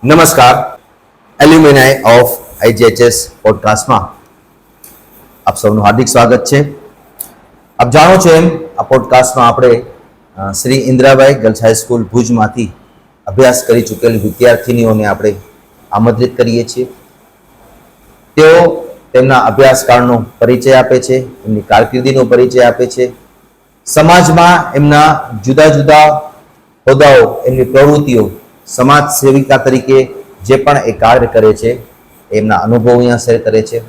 નમસ્કાર. એલ્યુમિનાઈ of IGHS પોડકાસ્ટમાં આપ સૌનું હાર્દિક સ્વાગત છે. આપ જાણો છો એમ આ પોડકાસ્ટમાં આપણે શ્રી ઇન્દ્રાબાઈ ગર્લ્સ હાઈસ્કૂલ ભુજમાંથી અભ્યાસ કરી ચૂકેલી વિદ્યાર્થીનીઓને આપણે આમંત્રિત કરીએ છીએ. તેઓ તેમના અભ્યાસકાળનો પરિચય આપે છે, એમની કારકિર્દીનો પરિચય આપે છે, સમાજમાં એમના જુદા જુદા હોદ્દાઓ, એમની પ્રવૃત્તિઓ, સમાજ સેવિકા તરીકે જે પણ એ કાર્ય કરે છે એમના અનુભવો અહીંયા શેર કરે છે.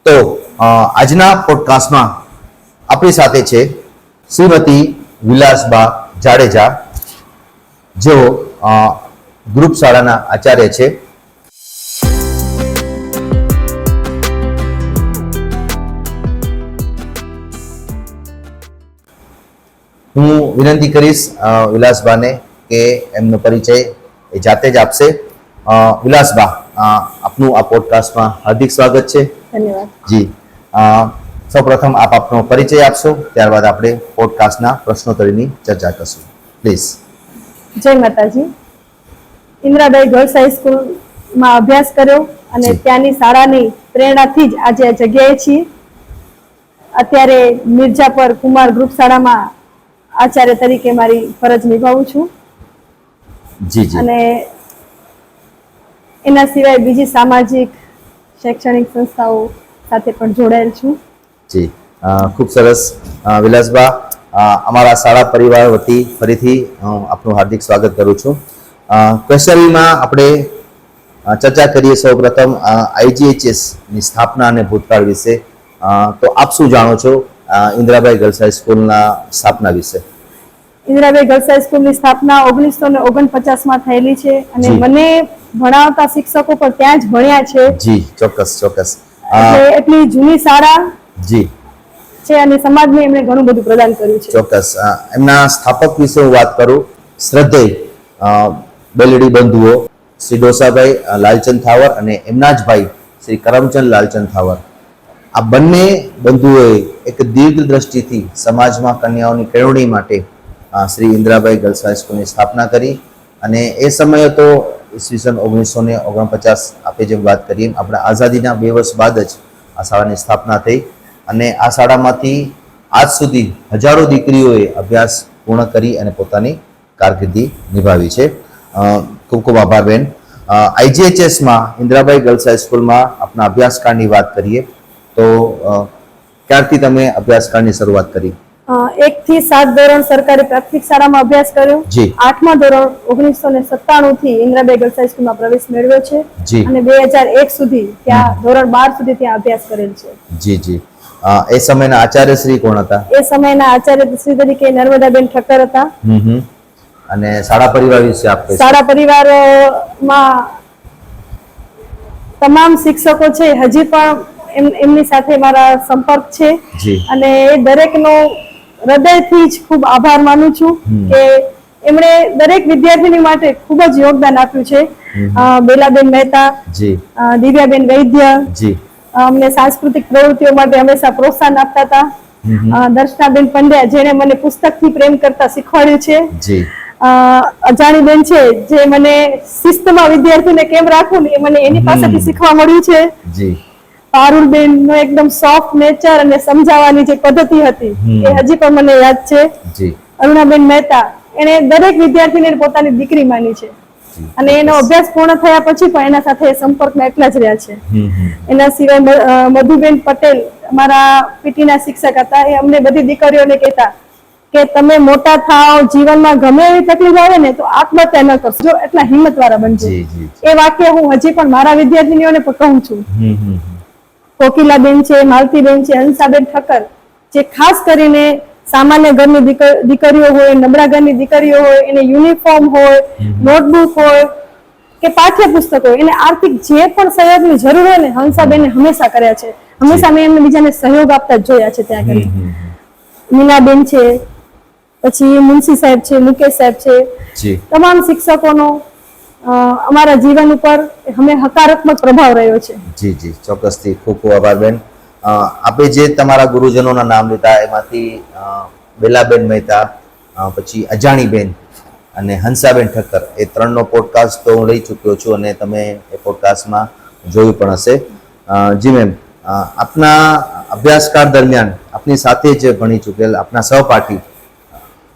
તો આજના પોડકાસ્ટમાં આપણી સાથે છે શ્રીમતી વિલાસબા જાડેજા, જેઓ ગ્રુપ શાળાના આચાર્ય છે. હું વિનંતી કરીશ વિલાસબાને કે એમનો પરિચય એ જાતે જ આપશે. વિલાસબા, આપનું આ પોડકાસ્ટમાં હાર્દિક સ્વાગત છે. ધન્યવાદ. જી, સૌપ્રથમ આપ આપનો પરિચય આપશો, ત્યારબાદ આપણે પોડકાસ્ટના પ્રશ્નોત્તરીની ચર્ચા કરશું. પ્લીઝ. જય માતાજી. ઇન્દ્રાબાઈ ગર્લ્સ હાઈસ્કૂલમાં અભ્યાસ કર્યો અને ત્યાંની શાળાની પ્રેરણાથી જ આજે આ જગ્યાએ છીએ. અત્યારે મિર્જાપર કુમાર ગ્રુપ શાળામાં આચાર્ય તરીકે મારી ફરજ નિભાવું છું. જી જી. અને એના સિવાય બીજી સામાજિક શૈક્ષણિક સંસ્થાઓ સાથે પણ જોડાયેલ છું. જી, ખૂબ સરસ. વિલાસબા, અમારા શાળા પરિવાર વતી ફરીથી આપનું હાર્દિક સ્વાગત કરું છું. ક્વેશ્ચનમાં આપણે ચર્ચા કરીએ સૌ પ્રથમ IGHS ની સ્થાપના અને ભૂતકાળ વિશે. તો આપ શું જાણો છો ઇન્દ્રાબાઈ ગર્લ્સ હાઈસ્કૂલના સ્થાપના વિશે? ઇન્દ્રાબાઈ ગર્લ્સ હાઈસ્કૂલની સ્થાપના 1949માં થયેલી છે અને મને ભણાવતા શિક્ષકો પણ ત્યાં જ ભણ્યા છે. જી, ચોક્કસ ચોક્કસ. એટલી જૂની શાળા જી છે અને સમાજને એમણે ઘણું બધું પ્રદાન કર્યું છે. ચોક્કસ. એમના સ્થાપક વિશે હું વાત કરું, શ્રદ્ધેય બેલડી બંધુઓ શ્રી ડોસાભાઈ લાલચંદ થાવર અને એમના જ ભાઈ શ્રી કરમચંદ લાલચંદ થાવર, આ બંને બંધુઓએ એક દીર્ઘ દ્રષ્ટિથી સમાજમાં કન્યાઓની કેળવણી માટે શ્રી ઇન્દ્રાબાઈ ગર્લ્સ હાઈસ્કૂલની સ્થાપના કરી. અને એ સમયે તો ઈસવીસન 1949, આપણે જેમ વાત કરીએ આપણે આઝાદીના 2 વર્ષ બાદ જ આ શાળાની સ્થાપના થઈ અને આ શાળામાંથી આજ સુધી હજારો દીકરીઓએ અભ્યાસ પૂર્ણ કરી અને પોતાની કારકિર્દી નિભાવી છે. ખૂબ ખૂબ આભાર બેન. IGHSમાં ઇન્દ્રાબાઈ ગર્લ્સ હાઈસ્કૂલમાં આપના અભ્યાસકાળની વાત કરીએ તો ક્યારથી તમે અભ્યાસકાળની શરૂઆત કરી? 1 થી 7 ધોરણ સરકારી પ્રાથમિક શાળામાં અભ્યાસ કર્યો. 8મા ધોરણ 1997 થી ઇન્દ્રાબાઈ ગર્લ્સ હાઈસ્કૂલમાં પ્રવેશ મેળવ્યો છે અને 2001 સુધી ત્યાં ધોરણ 12 સુધી ત્યાં અભ્યાસ કરેલ છે. જી જી. એ સમયના આચાર્ય શ્રી કોણ હતા? એ સમયના આચાર્ય શ્રી તરીકે નર્મદાબેન ઠક્કર હતા. અને શાળા પરિવાર વિશે આપ કહેશો? શાળા પરિવારમાં તમામ શિક્ષકો છે, હજી પણ એમની સાથે મારા સંપર્ક છે અને એ દરેકનો હૃદયથી જ ખૂબ આભાર માનું છું કે એમણે દરેક વિદ્યાર્થીની માટે ખૂબ જ યોગદાન આપ્યું છે. બેલાબેન મહેતા, દિવ્યાબેન વૈદ્ય અમને સાંસ્કૃતિક પ્રવૃત્તિઓ માટે હંમેશા પ્રોત્સાહન આપતા હતા. દર્શનાબેન પંડ્યા, જેને મને પુસ્તકથી પ્રેમ કરતા શીખવાડ્યું છે. અજાણીબેન છે, જે મને શિસ્તમાં વિદ્યાર્થીને કેમ રાખવું ને એ મને એની પાસેથી શીખવા મળ્યું છે. પારુલબેન નો એકદમ સોફ્ટ નેચર અને સમજાવવાની જે પદ્ધતિ હતી એ હજી પણ મને યાદ છે. અરુણાબેન મહેતા, એને દરેક વિદ્યાર્થીને પોતાની દીકરી માની છે અને એનો અભ્યાસ પૂર્ણ થયા પછી પણ એના સાથે સંપર્કમાં એટલા જ રહ્યા છે. એના સિવાય મધુબેન પટેલ, અમારા પીટીના શિક્ષક હતા, એ અમને બધી દીકરીઓને કહેતા કે તમે મોટા થાવ, જીવનમાં ગમે એવી તકલીફ આવે ને તો આત્મહત્યા ન કરશો, એટલા હિંમત વાળા બનજો. એ વાક્ય હું હજી પણ મારા વિદ્યાર્થીનીઓને પણ કહું છું. કોકિલાબેન છે, માલતીબેન છે, હંસાબેન ઠક્કર, જે ખાસ કરીને સામાન્ય ઘરની દીકરીઓ હોય, નબળા ઘરની દીકરીઓ હોય, એને યુનિફોર્મ હોય, નોટબુક હોય કે પાઠ્યપુસ્તક હોય, એને આર્થિક જે પણ સહયોગની જરૂર હોય ને હંસાબેને હંમેશા કર્યા છે. હંમેશા મેં એમને બીજાને સહયોગ આપતા જ જોયા છે ત્યાં આગળ. મીનાબેન છે, પછી મુનશી સાહેબ છે, મુકેશ સાહેબ છે, તમામ શિક્ષકોનો અમારા જીવન ઉપર હમે હકારાત્મક પ્રભાવ રહ્યો છે. જી જી, ચોક્કસથી. ખૂબ ખૂબ આભાર બેન. આપે જે તમારા ગુરુજનોના નામ લીધા એમાંથી બેલાબેન મહેતા, પછી અજાણીબેન, અને હંસાબેન ઠક્કર, એ ત્રણનો પોડકાસ્ટ તો હું લઈ ચૂક્યો છું અને તમે એ પોડકાસ્ટમાં જોયું પણ હશે. જી મેમ, આપના અભ્યાસકાળ દરમિયાન આપની સાથે જ ભણી ચૂકેલ આપના સહપાઠી,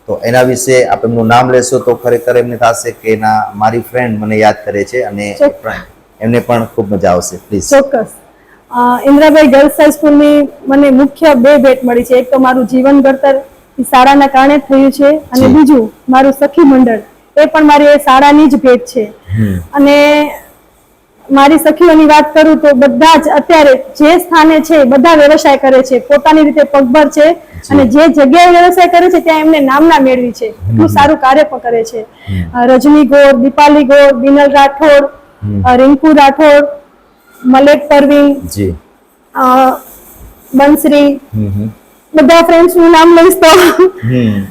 તો એના વિશે આપ એમનું નામ લેશો તો ખરેખર એમને થશે કે ના, મારી ફ્રેન્ડ મને યાદ કરે છે અને એમને પણ ખૂબ મજા આવશે. પ્લીઝ. ચોક્કસ. ઇન્દ્રાબાઈ ગર્લ્સ હાઈસ્કૂલની મને મુખ્ય બે ભેટ મળી છે. એક તો મારું જીવન ઘડતર શાળાના કારણે થયું છે અને બીજું મારું સખી મંડળ, એ પણ મારી એ શાળાની જ ભેટ છે. અને મારી સખીઓની વાત કરું તો બધા જ અત્યારે જે સ્થાને છે બધા વ્યવસાય કરે છે, પોતાની રીતે પગભર છે અને જે જગ્યાએ વ્યવસાય કરે છે ત્યાં એમને નામના મેળવી છે. એટલું સારું કાર્ય પણ કરે છે. રજની ગોર, દીપાલી ગોર, બિનલ રાઠોડ, રિંકુ રાઠોડ, મલેક પરવીન, બંસરી, બધા ફ્રેન્ડ્સ નું નામ લઈશ તો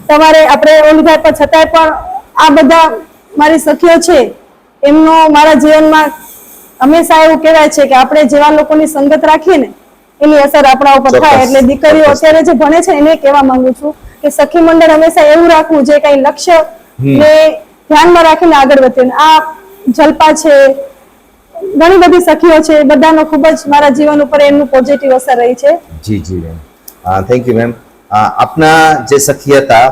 તમારે આપણે ઓલી થાય, પણ છતાંય પણ આ બધા મારી સખીઓ છે એમનો મારા જીવનમાં હંમેશા એવું કહેવાય છે કે આપણે જેવા લોકોની સંગત રાખીએ ને એની અસર આપણા ઉપર થાય. એટલે દીકરીઓ અત્યારે જે ભણે છે એને કહેવા માંગુ છું કે સખી મંડળ હંમેશા એવું રાખવું જે કઈ લક્ષ્ય ને ધ્યાનમાં રાખીને આગળ વધે. આ જલ્પા છે, ઘણી બધી સખીઓ છે, બધાનો ખૂબ જ મારા જીવન ઉપર એમનું પોઝિટિવ અસર રહી છે. જી જી મેમ, થેન્ક યુ મેમ. આપના જે સખી હતા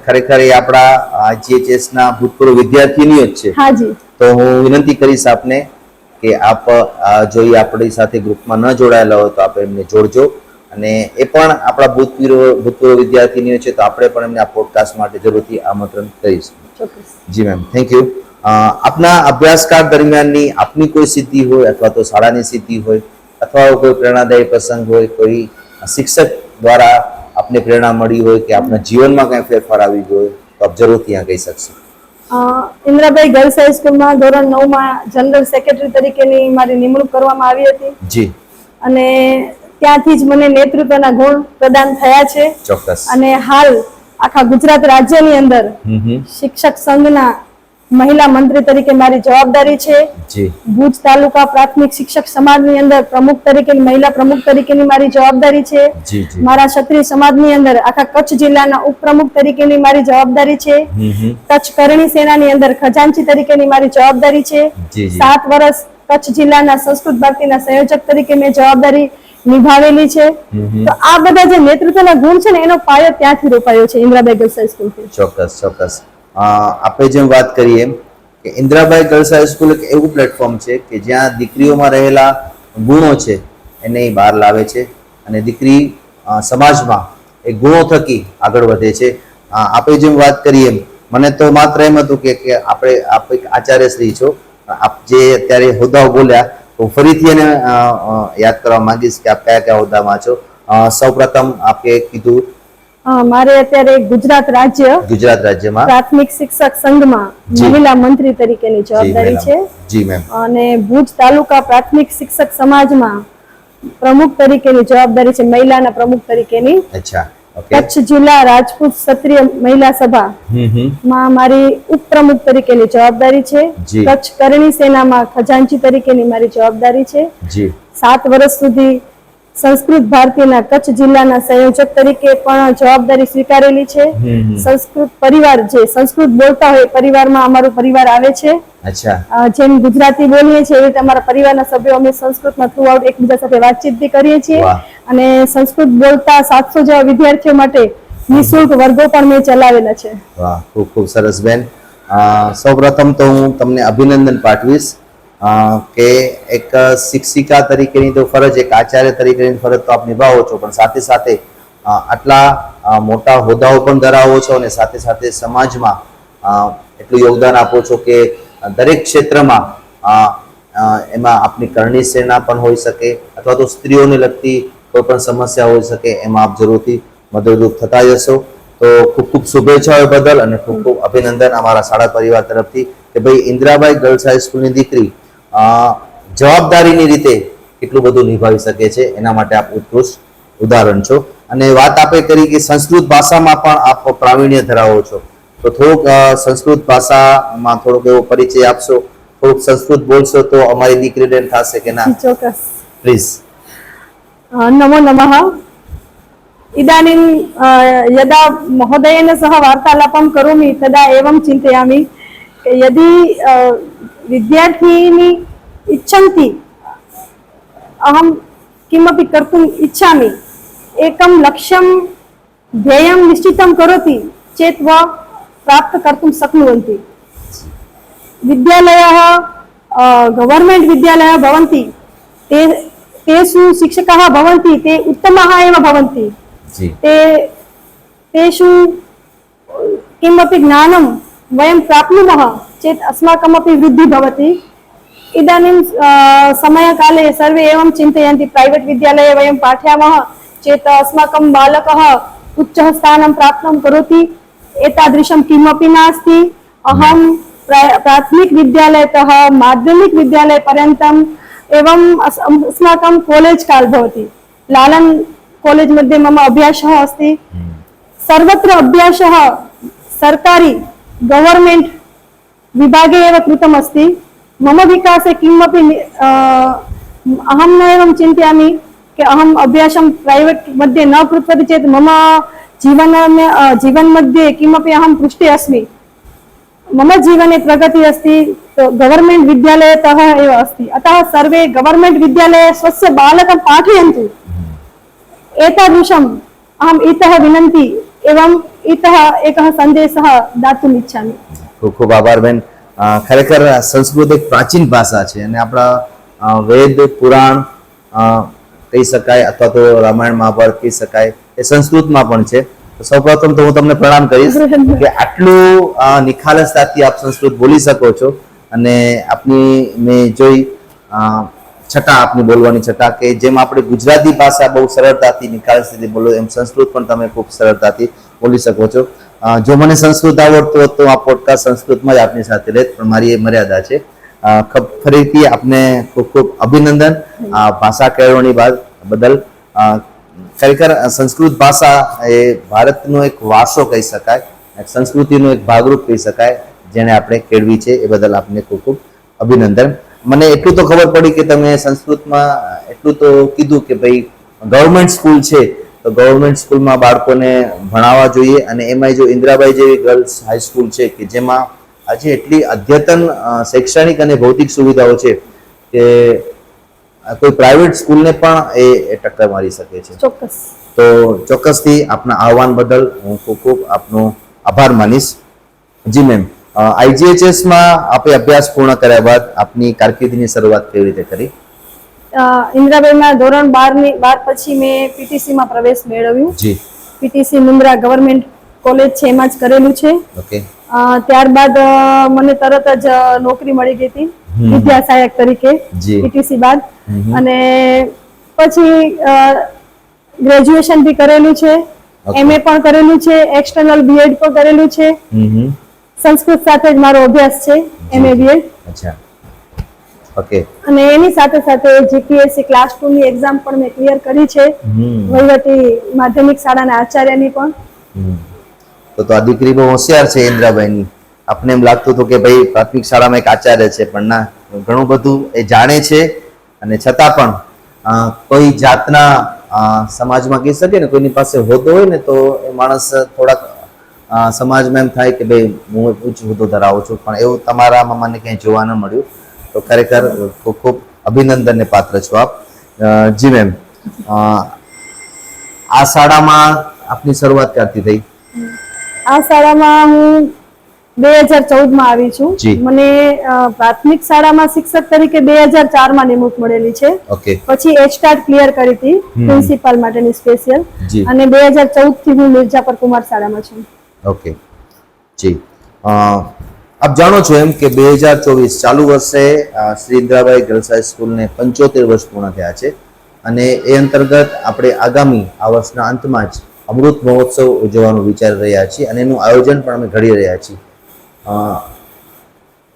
ખરેખર એ આપણા GHS ના ભૂતપૂર્વ વિદ્યાર્થીનીઓ જ છે. હાજી. તો હું વિનંતી કરીશ આપને કે આપ જો આપણી સાથે ગ્રુપમાં ન જોડાયેલા હોય તો આપણે એમને જોડજો, અને એ પણ આપણા ભૂતપૂર્વ વિદ્યાર્થીનીઓ છે તો આપણે પણ એમને આ પોડકાસ્ટ માટે જરૂરથી આમંત્રણ કરીશું. જી મેમ, થેન્ક યુ. આપના અભ્યાસકાળ દરમિયાનની આપની કોઈ સિદ્ધિ હોય અથવા તો શાળાની સિદ્ધિ હોય અથવા કોઈ પ્રેરણાદાયી પ્રસંગ હોય, કોઈ શિક્ષક દ્વારા આપને પ્રેરણા મળી હોય કે આપના જીવનમાં કંઈ ફેરફાર આવી ગયો હોય તો આપ જરૂરથી અહીંયા કહી શકશો. ઇન્દ્રાબાઈ ગર્લ્સ હાઈસ્કૂલમાં ધોરણ 9 માં જનરલ સેક્રેટરી તરીકેની મારી નિમણૂક કરવામાં આવી હતી. જી. અને ત્યાંથી જ મને નેતૃત્વના ગુણ પ્રદાન થયા છે. ચોક્કસ. અને હાલ આખા ગુજરાત રાજ્યની અંદર શિક્ષક સંઘના મહિલા મંત્રી તરીકે મારી જવાબદારી છે. ભુજ તાલુકા પ્રાથમિક શિક્ષક સમાજની અંદર પ્રમુખ તરીકે, મહિલા પ્રમુખ તરીકેની મારી જવાબદારી છે. મારા ક્ષત્રિય સમાજની અંદર આખા કચ્છ જિલ્લાના ઉપપ્રમુખ તરીકેની મારી જવાબદારી છે. કચ્છ કરણી સેનાની અંદર ખજાનચી તરીકેની મારી જવાબદારી છે. 7 વર્ષ કચ્છ જિલ્લાના સંસ્કૃત ભારતીના સંયોજક તરીકે મેં જવાબદારી નિભાવેલી છે. તો આ બધા જે નેતૃત્વના ગુણ છે ને એનો પાયો ત્યાંથી રોપાયો છે, ઇન્દ્રાબાઈ ગર્લ્સ હાઈસ્કૂલથી. ચોક્કસ ચોક્કસ. આપણે જેમ વાત કરીએ કે ઇન્દ્રાબાઈ ગર્લ્સ હાઈસ્કૂલ એક એવું પ્લેટફોર્મ છે કે જ્યાં દીકરીઓમાં રહેલા ગુણો છે એને બહાર લાવે છે અને દીકરી સમાજમાં એ ગુણો થકી આગળ વધે છે. આપણે જેમ વાત કરીએ, મને તો માત્ર એમ હતું કે આપ એક આચાર્ય શ્રી છો, આપ જે અત્યારે હોદ્દાઓ બોલ્યા તો ફરીથી એને યાદ કરવા માંગીશ કે આપ કયા કયા હોદ્દામાં છો. સૌપ્રથમ આપે કીધું મારે અત્યારે ગુજરાત રાજ્યમાં પ્રાથમિક શિક્ષક સંઘમાં મહિલા મંત્રી તરીકેની જવાબદારી છે. જી મેમ. અને ભુજ તાલુકા પ્રાથમિક શિક્ષક સમાજમાં પ્રમુખ તરીકેની જવાબદારી છે, મહિલાના પ્રમુખ તરીકેની. અચ્છા. કચ્છ જિલ્લા રાજપૂત ક્ષત્રિય મહિલા સભા માં મારી ઉપપ્રમુખ તરીકેની જવાબદારી છે. કચ્છ કરણી સેનામાં ખજાનચી તરીકેની મારી જવાબદારી છે. 7 વર્ષ સુધી સંસ્કૃત ભારતીના કચ્છ જિલ્લાના સંયોજક તરીકે પણ જવાબદારી સ્વીકારેલી છે. સંસ્કૃત પરિવાર, જે સંસ્કૃત બોલતા હોય પરિવારમાં અમારો પરિવાર આવે છે. જેમ ગુજરાતી બોલીએ છીએ એવી રીતે અમારા પરિવારના સભ્યો અમે સંસ્કૃતમાં થ્રુ આઉટ એકબીજા સાથે વાતચીત બી કરીએ છીએ. અને સંસ્કૃત બોલતા 700 જેવા વિદ્યાર્થીઓ માટે નિઃશુલ્ક વર્ગો પણ મેં ચલાવેલા છે. વાહ, ખૂબ ખૂબ સરસ બેન. સૌપ્રથમ તો હું તમને અભિનંદન પાઠવીશ કે એક શિક્ષિકા તરીકેની તો ફરજ, એક આચાર્ય તરીકેની ફરજ તો આપ નિભાવો છો, પણ સાથે સાથે આટલા મોટા હોદ્દાઓ પણ ધરાવો છો અને સાથે સાથે સમાજમાં એટલું યોગદાન આપો છો કે દરેક ક્ષેત્રમાં એમાં આપની કરણી સેના પણ હોઈ શકે અથવા તો સ્ત્રીઓને લગતી કોઈ પણ સમસ્યા હોઈ શકે, એમાં આપ જરૂરથી મદદરૂપ થતા જશો. તો ખૂબ ખૂબ શુભેચ્છાઓ બદલ અને ખૂબ ખૂબ અભિનંદન અમારા શાળા પરિવાર તરફથી કે ભાઈ ઇન્દ્રાબાઈ ગર્લ્સ હાઈસ્કૂલની દીકરી જવાબદારીની રીતે કેટલું બધું નિભાવી શકે છે, એના માટે આપ ઉત્કૃષ્ટ ઉદાહરણ છો. અને વાત આપણે કરી કે સંસ્કૃત ભાષામાં પણ આપ પ્રાવીણ્ય ધરાવો છો, તો થોડુંક સંસ્કૃત ભાષામાં થોડોક એવો પરિચય આપશો, થોડુંક સંસ્કૃત બોલશો તો અમારી દીકરીને થશે કે ના? ચોક્કસ. પ્લીઝ. નમો નમઃ. इदानीं यदा महोदयेन सह वार्तालापं करोमि तदा एवं चिन्तयामि यदि विद्यार्थिनी इच्छन्ति अहं किमपि कर्तुम् इच्छामि एकं लक्ष्यं ध्येयं निश्चितं करोति चेत् वा प्राप्त कर्तुं शक्नुवन्ति। विद्यालयः गवर्नमेंट विद्यालयः भवन्ति तेषु शिक्षकाः भवन्ति ते उत्तमाः एव भवन्ति। तेषु किमपि ज्ञानं वयं प्राप्नुमः चेत् अस्माकमपि वृद्धिः भवति। इदानीं समयकाले सर्वे एवं चिन्तयन्ति प्रैवेट् विद्यालये वयं पाठयामः चेत् अस्माकं बालकः उच्चः स्थानं प्राप्तं करोति, एतादृशं किमपि नास्ति। अहं प्राथमिकविद्यालयतः माध्यमिकविद्यालयपर्यन्तम् एवं अस्माकं कॉलेज् काल भवति। लालन कॉलेज् मध्ये मम अभ्यासः अस्ति। सर्वत्र अभ्यासः सर्वकारी गवर्नमेंट विभागे एव कृतम् अस्ति। मम विकासे किमपि अहं न एवं चिन्तयामि कि अहम् अभ्यासं प्रैवेट् मध्ये न कृतवती चेत् मम जीवन मध्ये किमपि अहं पृष्ठे अस्मि। मम जीवने प्रगतिः अस्ति तो गवर्नमेंट विद्यालयतः एव अस्ति। अतः सर्वे गवर्नमेंट विद्यालये स्वस्य बालकं पाठयन्तु। एतादृशम् अहम् इतः विनन्ति एवं इतः एकः सन्देशः दातुम् इच्छामि। ખૂબ ખૂબ આભાર બેન. ખરેખર સંસ્કૃત એક પ્રાચીન ભાષા છે અને આપણા વેદ પુરાણ કહી શકાય અથવા તો રામાયણ મહાભારત કહી શકાય એ સંસ્કૃતમાં પણ છે. તો સૌપ્રથમ તો હું તમને પ્રણામ કરીશ કે આટલું નિખાલસતાથી આપ સંસ્કૃત બોલી શકો છો અને આપની મેં જોઈ છટા આપની બોલવાની છટા કે જેમ આપણે ગુજરાતી ભાષા બહુ સરળતાથી નિખાલસતાથી બોલો એમ સંસ્કૃત પણ તમે ખૂબ સરળતાથી બોલી શકો છો. જો મને સંસ્કૃત આવડતું હોત તો આ પોડકાસ્ટ સંસ્કૃતમાં જ આપની સાથે રહેત, પણ મારી એ મર્યાદા છે. ફરીથી આપને ખૂબ ખૂબ અભિનંદન આ ભાષા કેળવણી બદલ. ખરેખર સંસ્કૃત ભાષા એ ભારતનો એક વારસો કહી શકાય, સંસ્કૃતિનો એક ભાગરૂપ કહી શકાય જેને આપણે કેળવી છે એ બદલ આપને ખૂબ ખૂબ અભિનંદન. મને એટલું તો ખબર પડી કે તમે સંસ્કૃતમાં એટલું તો કીધું કે ભાઈ ગવર્મેન્ટ સ્કૂલ છે તો ગવર્મેન્ટ સ્કૂલમાં બાળકોને ભણાવવા જોઈએ અને એમાંય જો ઇન્દિરાબાઈ જેવી ગર્લ્સ હાઈસ્કૂલ છે કે જેમાં આજે એટલી અદ્યતન શૈક્ષણિક અને ભૌતિક સુવિધાઓ છે કે કોઈ પ્રાઇવેટ સ્કૂલને પણ એ ટક્કર મારી શકે છે. ચોક્કસ. તો ચોક્કસથી આપના આહવાન બદલ હું ખૂબ ખૂબ આપનો આભાર માનીશ. જી મેમ, IGHS માં આપે અભ્યાસ પૂર્ણ કર્યા બાદ આપની કારકિર્દીની શરૂઆત કેવી રીતે કરી? ઇન્દ્રાબાઈમાં ધોરણ 12 પછી મેં પીટીસી માં પ્રવેશ મેળવ્યો. જી. પીટીસી મુન્દ્રા ગવર્નમેન્ટ કોલેજ છે એમાં જ કરેલું છે. ઓકે. ત્યારબાદ મને તરત જ નોકરી મળી ગઈ હતી વિદ્યા સહાયક તરીકે પીટીસી બાદ. અને પછી ગ્રેજ્યુએશન બી કરેલું છે, એમએ પણ કરેલું છે, એક્સટર્નલ બીએડ પણ કરેલું છે. સંસ્કૃત સાથે જ મારો અભ્યાસ છે, એમએ બીએડ. અચ્છા. ઓકે. અને એની સાથે સાથે જીપીએસસી ક્લાસ 2 ની એક્ઝામ પણ મેં ક્લિયર કરી છે, વહીવટી માધ્યમિક શાળાના આચાર્યની પણ. તો આ દીકરી બહુ હોશિયાર છે ઇન્દ્રાબાઈની. આપને એમ લાગતું હતું કે ભાઈ પ્રાથમિક શાળામાં એક આચાર્ય છે, પણ ના, ઘણું બધું એ જાણે છે. અને છતાં પણ કોઈ જાતના સમાજમાં કહી શકે ને કોઈની પાસે હોદ્દો હોય ને તો એ માણસ થોડાક સમાજમાં એમ થાય કે ભાઈ હું ઉચ્ચ હોદ્દો ધરાવું છું, પણ એવું તમારામાં મને ક્યાંય જોવા ન મળ્યું. તો ખરેખર ખૂબ ખૂબ અભિનંદનને પાત્ર છો આપ. જી મેમ, આ શાળામાં આપની શરૂઆત ક્યારથી થઈ? આ શાળામાં હું 2014 માં આવી છું. મને પ્રાથમિક શાળામાં શિક્ષક તરીકે 2004 માં નિમણૂક મળેલી છે. પછી એચટાટ ક્લિયર કરી હતી પ્રિન્સિપાલ માટેની સ્પેશિયલ, અને 2014 થી હું મિર્જાપર કુમાર શાળામાં છું. ઓકે જી. આપ જાણો છો એમ કે 2024 ચાલુ વર્ષે શ્રી ઇન્દિરાબાઈ ગર્લ્સ હાઈસ્કૂલને 75 વર્ષ પૂર્ણ થયા છે અને એ અંતર્ગત આપણે આગામી આ વર્ષના અંતમાં જ અમૃત મહોત્સવ ઉજવવાનું વિચારી રહ્યા છીએ અને એનું આયોજન પણ અમે ઘડી રહ્યા છીએ.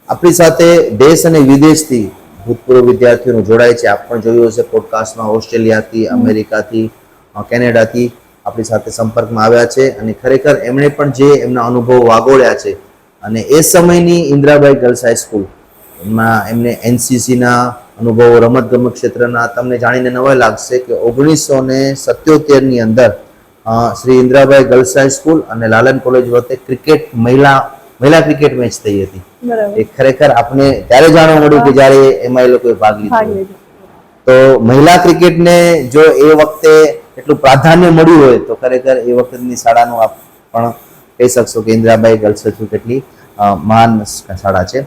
આપણી સાથે દેશ અને વિદેશથી ભૂતપૂર્વ વિદ્યાર્થીઓ જોડાય છે. આપ પણ જોયું હશે પોડકાસ્ટમાં ઓસ્ટ્રેલિયાથી, અમેરિકાથી, કેનેડાથી આપણી સાથે સંપર્કમાં આવ્યા છે અને ખરેખર એમણે પણ જે એમના અનુભવો વાગોળ્યા છે અને એ સમયની ઇન્દિરાબાઈ ગર્લ્સ હાઈસ્કૂલ એમાં એમને એનસીસીના અનુભવો, રમતગમત ક્ષેત્રના, તમને જાણીને નવાઈ લાગશે કે 1977ની અંદર શ્રી ઇન્દ્રાબાઈ ગર્લ્સ હાઈસ્કૂલ અને લાલન કોલેજ વચ્ચે ક્રિકેટ મહિલા ક્રિકેટ મેચ થઈ હતી. બરાબર. એ ખરેખર આપણે ત્યારે જાણવા મળ્યું કે જ્યારે એમાં એ લોકોએ ભાગ લીધો. તો મહિલા ક્રિકેટને જો એ વખતે એટલું પ્રાધાન્ય મળ્યું હોય તો ખરેખર એ વખતની શાળાનું આપ પણ કહી શકશો કે ઇન્દ્રાબાઈ ગર્લ્સ હાઈસ્કૂલ કેટલી મહાન શાળા છે.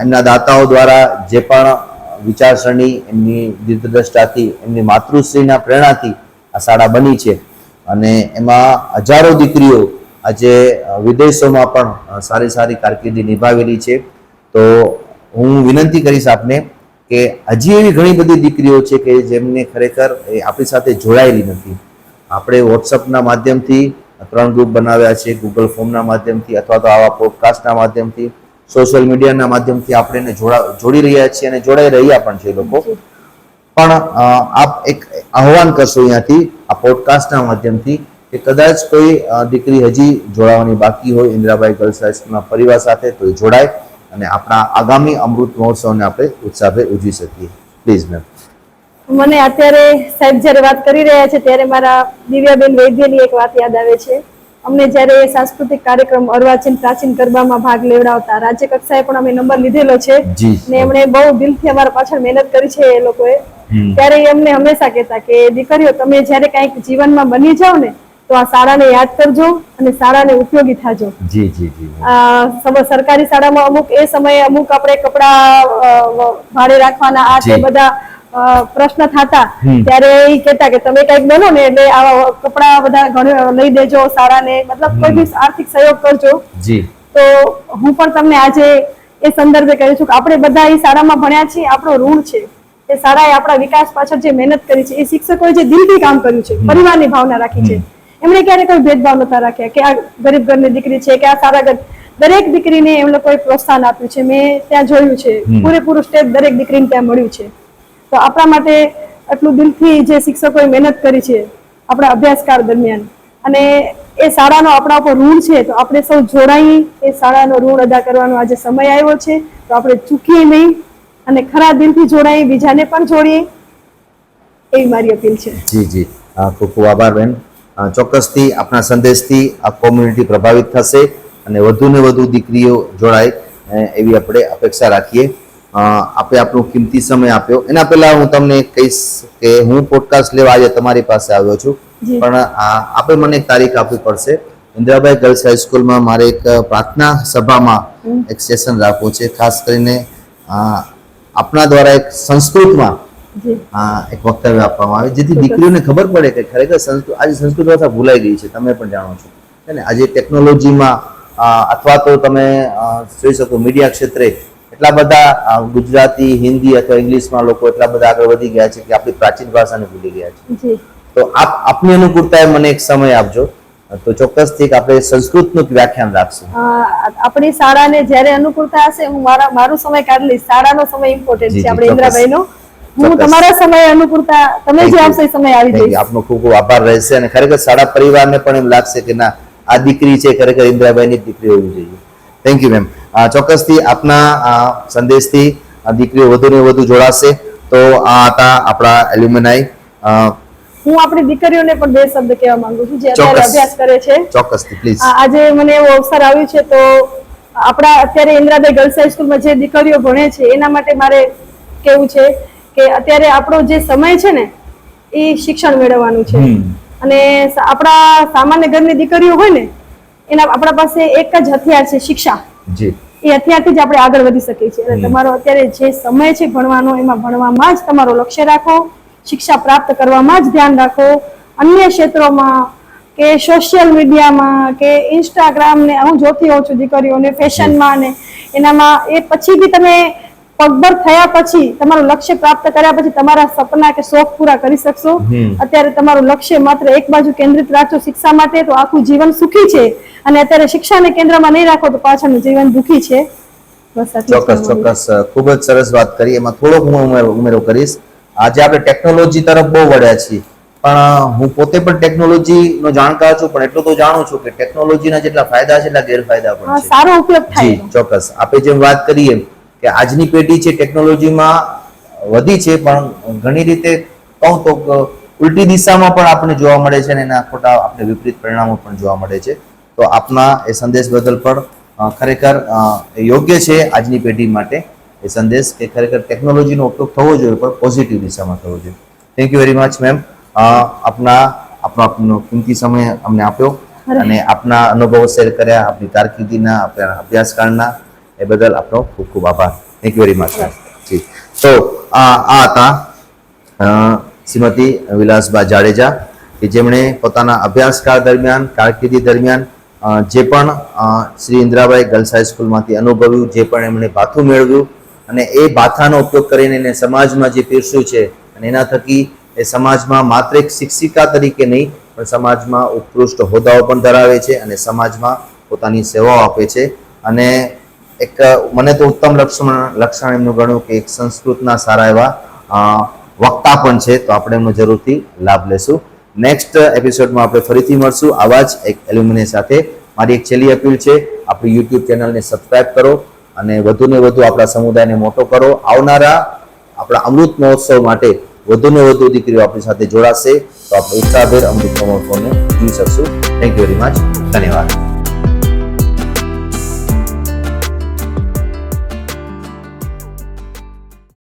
એમના દાતાઓ દ્વારા જે પણ વિચારસરણી, એમની દીર્ઘદ્રષ્ટાથી, એમની માતૃશ્રીના પ્રેરણાથી આ શાળા બની છે અને એમાં હજારો દીકરીઓ આજે વિદેશોમાં પણ સારી કારકિર્દી નિભાવેલી છે. તો હું વિનંતી કરીશ આપને કે હજી એવી ઘણી બધી દીકરીઓ છે કે જેમને ખરેખર આપણી સાથે જોડાયેલી નથી. આપણે વોટ્સઅપના માધ્યમથી 3 ગ્રુપ બનાવ્યા છે, ગૂગલ ફોર્મના માધ્યમથી અથવા તો આવા પોડકાસ્ટના માધ્યમથી, સોશિયલ મીડિયાના માધ્યમથી આપણે એને જોડી રહ્યા છીએ અને જોડાઈ રહ્યા પણ છે લોકો. પણ આપ એક આહ્વાન કરશો અહીંયાથી આ પોડકાસ્ટના માધ્યમથી કે કદાચ કોઈ દીકરી હજી જોડાવાની બાકી હોય ઇન્દ્રાબાઈ ગર્લ્સ હાઈસ્કૂલના પરિવાર સાથે તો એ જોડાય અને આપણા આગામી અમૃત મહોત્સવને આપણે ઉત્સાહભેર ઉજવી શકીએ. Please ma'am. મને અત્યારે સાહેબ જ્યારે વાત કરી રહ્યા છે ત્યારે મારા દિવ્યાબેન વૈદ્યની એક વાત યાદ આવે છે. અમને જ્યારે સાંસ્કૃતિક કાર્યક્રમ અર્વાચીન પ્રાચીન ગરબામાં ભાગ લેવડાવતા રાજ્ય કક્ષાએ પણ અમે નંબર લીધેલો છે ને એમણે બહુ દિલથી અમારા પાછળ મહેનત કરી છે એ લોકોએ. ત્યારે એમને હંમેશા કહેતા કે દીકરીઓ તમે જ્યારે કંઈક જીવનમાં બની જાઓ ને તો આ શાળાને યાદ કરજો અને શાળાને ઉપયોગી થાજો. સરકારી શાળામાં અમુક એ સમયે અમુક આપણે કપડા ભાડે રાખવાના આ તે બધા પ્રશ્ન થતા ત્યારે એ કહેતા કે તમે કઈક બનો ને એટલે આવા કપડા બધા ઘણા લઈ દેજો શાળાને, મતલબ કોઈ બી આર્થિક સહયોગ કરજો. તો હું પણ તમને આજે એ સંદર્ભે કહું છું કે આપણે બધા એ શાળામાં ભણ્યા છીએ, આપણો ઋણ છે. એ શાળાએ આપણા વિકાસ પાછળ જે મહેનત કરી છે, એ શિક્ષકોએ જે દિલથી કામ કર્યું છે, પરિવારની ભાવના રાખી છે, એમણે ક્યારે કોઈ ભેદભાવ નતા રાખ્યા કે આ ગરીબ ઘરની દીકરી છે કે આ સારા ઘર, દરેક દીકરીને એમ લોકોએ પ્રોત્સાહન આપ્યું છે. મેં ત્યાં જોયું છે પૂરેપૂરું સ્ટેપ દરેક દીકરીને ત્યાં મળ્યું છે. તો આપણા માટે આટલું દિલથી જે શિક્ષકોએ મહેનત કરી છે આપણા અભ્યાસકાળ દરમિયાન અને એ શાળાનો આપણા ઉપર ઋણ છે, તો આપણે સૌ જોડાઈ એ શાળાનો ઋણ અદા કરવાનો આજે સમય આવ્યો છે. તો આપણે ચૂકીએ નહીં અને ખરા દિલથી જોડાઈ, બીજાને પણ જોડીએ, એવી મારી અપીલ છે. જી ખૂબ ખૂબ આભાર બેન. ચોક્કસથી આપના સંદેશથી આ કોમ્યુનિટી પ્રભાવિત થશે અને વધુ ને વધુ દીકરીઓ જોડાય એવી આપણે અપેક્ષા રાખીએ. આપે આપણો કિંમતી સમય આપ્યો. એના પહેલા હું તમને કહીશ કે હું પોડકાસ્ટ લેવા આજે તમારી પાસે આવ્યો છું, પણ આપે મને એક તારીખ આપવી પડશે. ઇન્દ્રાબાઈ ગર્લ્સ હાઈસ્કૂલમાં મારે એક પ્રાર્થના સભામાં એક સેશન રાખવું છે. ખાસ કરીને આપના દ્વારા એક સંસ્કૃતમાં એક વક્તવ્ય આપવામાં આવે જેથી દીકરીઓને ખબર પડે કે ખરેખર આજે સંસ્કૃત ભાષા ભૂલાઈ ગઈ છે. તમે પણ જાણો છો ને આજે ટેકનોલોજીમાં અથવા તો તમે જોઈ શકો મીડિયા ક્ષેત્રે એટલા બધા ગુજરાતી, હિન્દી અથવા ઇંગ્લિશમાં લોકો એટલા બધા આગળ વધી ગયા છે કે આપણી પ્રાચીન ભાષાને ભૂલી ગયા છે. તો આપની અનુકૂળતાએ મને એક સમય આપજો તો ચોક્કસથી આપણે સંસ્કૃતનું વ્યાખ્યાન રાખશું. આપણી શાળાને જ્યારે અનુકૂળતા હશે હું મારો સમય કાઢી લઈશ. શાળાનો સમય ઇમ્પોર્ટન્ટ છે આપણે ઇન્દ્રાબાઈનો. હું તમારા સમય અનુકૂળતા તમે જે આવશે સમય આવી જઈશ. આપનો ખૂબ ખૂબ આભાર રહેશે અને ખરેખર શાળા પરિવારને પણ એમ લાગશે કે ના આ દીકરી છે ખરેખર ઇન્દ્રાબાઈની દીકરી હોવી જોઈએ. Thank you ma'am. ચોક્કસથી આપના સંદેશથી દીકરીઓ વધુ ને વધુ જોડાશે. તો આ હતા આપણા એલ્યુમિનાઈ. હું આપણી દીકરીઓને પણ બે શબ્દ કહેવા માંગુ છું જે અત્યારે અભ્યાસ કરે છે. ચોક્કસથી પ્લીઝ. આજે મને એવો અવસર આવ્યો છે તો આપણા અત્યારે ઇન્દ્રાબાઈ ગર્લ્સ હાઈસ્કૂલમાં જે દીકરીઓ ભણે છે એના માટે મારે કેવું છે કે અત્યારે આપણો જે સમય છે ને એ શિક્ષણ મેળવવાનું છે અને આપણા સામાન્ય ઘરની દીકરીઓ હોય ને એના આપણા પાસે એક જ હથિયાર છે શિક્ષા. એ હથિયારથી જ આપણે આગળ વધી શકીએ છીએ. એટલે તમારો અત્યારે જે સમય છે ભણવાનો એમાં ભણવામાં જ તમારો લક્ષ્ય રાખો, શિક્ષા પ્રાપ્ત કરવામાં જ ધ્યાન રાખો. અન્ય ક્ષેત્રોમાં કે સોશિયલ મીડિયામાં કે ઇન્સ્ટાગ્રામ ને હું જોતી હોઉં છું દીકરીઓને ફેશનમાં ને એનામાં એ પછી બી તમે પગભર થયા પછી તમારું લક્ષ્ય પ્રાપ્ત કર્યા પછી તમારા સપના કે શોખ પૂરા કરી શકશો. અત્યારે તમારું લક્ષ્ય માત્ર એક બાજુ કેન્દ્રિત રાખજો શિક્ષા માટે તો આખું જીવન સુખી છે અને અત્યારે શિક્ષાને કેન્દ્રમાં નહીં રાખો તો પાછળનું જીવન દુઃખી છે. ચોક્કસ ખૂબ જ સરસ વાત કરી. એમાં થોડોક હું ઉમેરો કરીશ. આજે આપણે ટેકનોલોજી તરફ બહુ વળ્યા છીએ પણ હું પોતે પણ ટેકનોલોજી નો જાણકાર છું પણ એટલું તો જાણું છું કે ટેકનોલોજીના જેટલા ફાયદા છે એટલા ગેરફાયદા પણ છે. સારો ઉપયોગ થાય. ચોક્કસ. આપણે જેમ વાત કરીએ કે આજની પેઢી છે ટેકનોલોજીમાં વધી છે પણ ઘણી રીતે કહું તો ઉલટી દિશામાં પણ આપણને જોવા મળે છે અને એના ખોટા આપણે વિપરીત પરિણામો પણ જોવા મળે છે. તો આપના એ સંદેશ બદલ પણ ખરેખર યોગ્ય છે આજની પેઢી માટે એ સંદેશ કે ખરેખર ટેકનોલોજીનો ઉપયોગ થવો જોઈએ પણ પોઝિટિવ દિશામાં થવો જોઈએ. Thank you very much ma'am. આપનો કિંમતી સમય અમને આપ્યો અને આપના અનુભવો શેર કર્યા, આપની કારકિર્દીના, આપણા અભ્યાસકાળના, એ બદલ આપનો ખૂબ ખૂબ આભાર. Thank you very much. જી. તો આ હતા શ્રીમતી વિલાસબા જાડેજા કે જેમણે પોતાના અભ્યાસકાળ દરમિયાન, કારકિર્દી દરમિયાન જે પણ શ્રી ઇન્દિરાબાઈ ગર્લ્સ હાઈસ્કૂલમાંથી અનુભવ્યું, જે પણ એમણે ભાથું મેળવ્યું અને એ ભાથાનો ઉપયોગ કરીને એને સમાજમાં જે પીરસ્યું છે અને એના થકી એ સમાજમાં માત્ર એક શિક્ષિકા તરીકે નહીં પણ સમાજમાં ઉત્કૃષ્ટ હોદ્દાઓ પણ ધરાવે છે અને સમાજમાં પોતાની સેવાઓ આપે છે. અને એક મને તો ઉત્તમ લક્ષણ એમનું ગણ્યું કે એક સંસ્કૃતના સારા એવા વક્તા પણ છે. તો આપણે એમનો જરૂરથી લાભ લેશું. નેક્સ્ટ એપિસોડમાં આપણે ફરીથી મળશું આવા જ એક એલ્યુમિની સાથે. મારી એક છેલ્લી અપીલ છે, આપણી યુટ્યુબ ચેનલને સબસ્ક્રાઇબ કરો અને વધુને વધુ આપણા સમુદાયને મોટો કરો. આવનારા આપણા અમૃત મહોત્સવ માટે વધુને વધુ દીકરીઓ આપણી સાથે જોડાશે તો આપણે ઉત્સાહભેર અમૃત મહોત્સવને જોઈ શકશું. Thank you very much. ધન્યવાદ.